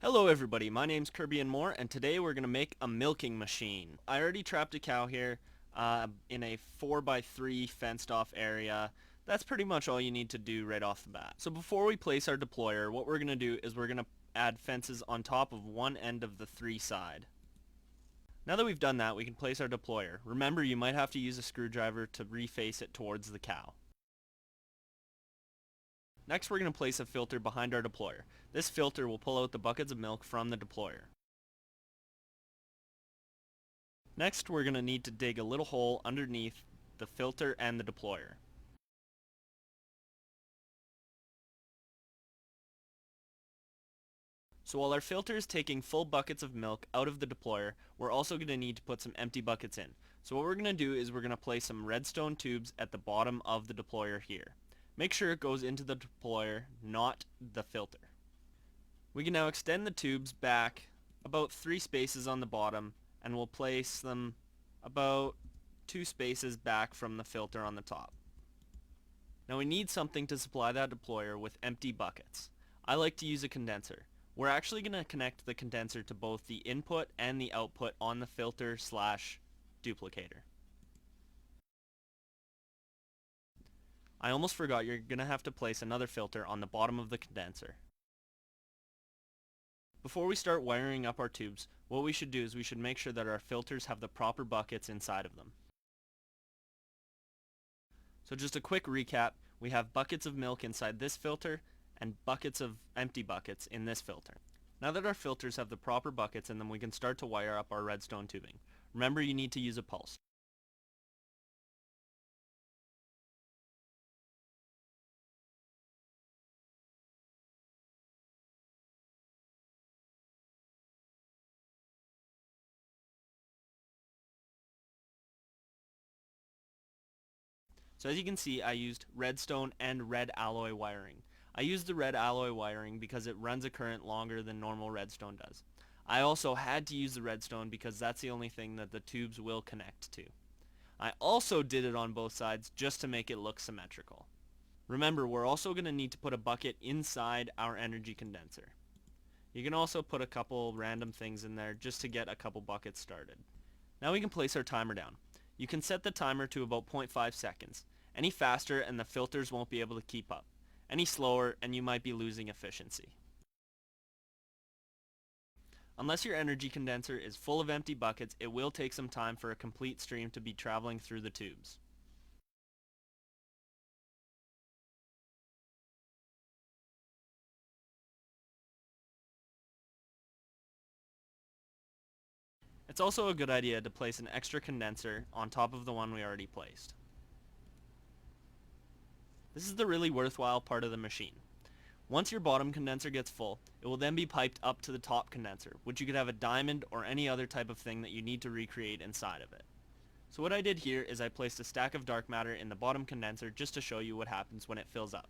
Hello everybody, my name's Kirby and Moore, and today we're going to make a milking machine. I already trapped a cow here in a 4x3 fenced off area. That's pretty much all you need to do right off the bat. So before we place our deployer, what we're going to do is we're going to add fences on top of one end of the 3 side. Now that we've done that, we can place our deployer. Remember, you might have to use a screwdriver to reface it towards the cow. Next, we're going to place a filter behind our deployer. This filter will pull out the buckets of milk from the deployer. Next, we're going to need to dig a little hole underneath the filter and the deployer. So while our filter is taking full buckets of milk out of the deployer, we're also going to need to put some empty buckets in. So what we're going to do is we're going to place some redstone tubes at the bottom of the deployer here. Make sure it goes into the deployer, not the filter. We can now extend the tubes back about 3 spaces on the bottom, and we'll place them about 2 spaces back from the filter on the top. Now we need something to supply that deployer with empty buckets. I like to use a condenser. We're actually going to connect the condenser to both the input and the output on the filter/duplicator. I almost forgot, you're going to have to place another filter on the bottom of the condenser. Before we start wiring up our tubes, what we should do is we should make sure that our filters have the proper buckets inside of them. So just a quick recap, we have buckets of milk inside this filter and buckets of empty buckets in this filter. Now that our filters have the proper buckets in them, we can start to wire up our redstone tubing. Remember, you need to use a pulse. So as you can see, I used redstone and red alloy wiring. I used the red alloy wiring because it runs a current longer than normal redstone does. I also had to use the redstone because that's the only thing that the tubes will connect to. I also did it on both sides just to make it look symmetrical. Remember, we're also going to need to put a bucket inside our energy condenser. You can also put a couple random things in there just to get a couple buckets started. Now we can place our timer down. You can set the timer to about 0.5 seconds. Any faster and the filters won't be able to keep up. Any slower and you might be losing efficiency. Unless your energy condenser is full of empty buckets, it will take some time for a complete stream to be traveling through the tubes. It's also a good idea to place an extra condenser on top of the one we already placed. This is the really worthwhile part of the machine. Once your bottom condenser gets full, it will then be piped up to the top condenser, which you could have a diamond or any other type of thing that you need to recreate inside of it. So what I did here is I placed a stack of dark matter in the bottom condenser just to show you what happens when it fills up.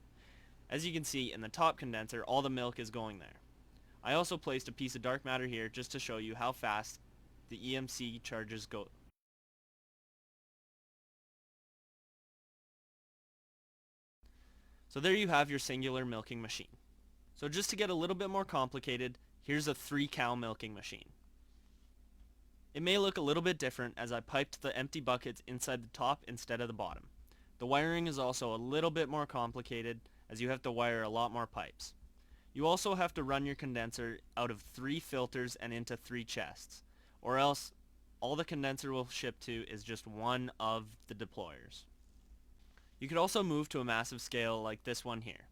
As you can see, in the top condenser, all the milk is going there. I also placed a piece of dark matter here just to show you how fast the EMC charges go. So there you have your singular milking machine. So just to get a little bit more complicated, here's a 3-cow milking machine. It may look a little bit different as I piped the empty buckets inside the top instead of the bottom. The wiring is also a little bit more complicated as you have to wire a lot more pipes. You also have to run your condenser out of 3 filters and into 3 chests, or else all the condenser will ship to is just one of the deployers. You could also move to a massive scale like this one here.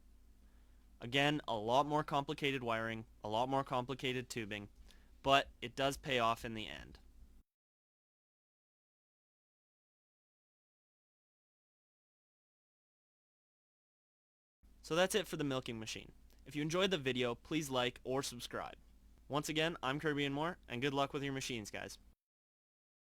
Again, a lot more complicated wiring, a lot more complicated tubing, but it does pay off in the end. So that's it for the milking machine. If you enjoyed the video, please like or subscribe. Once again, I'm Kirby and Moore, and good luck with your machines, guys.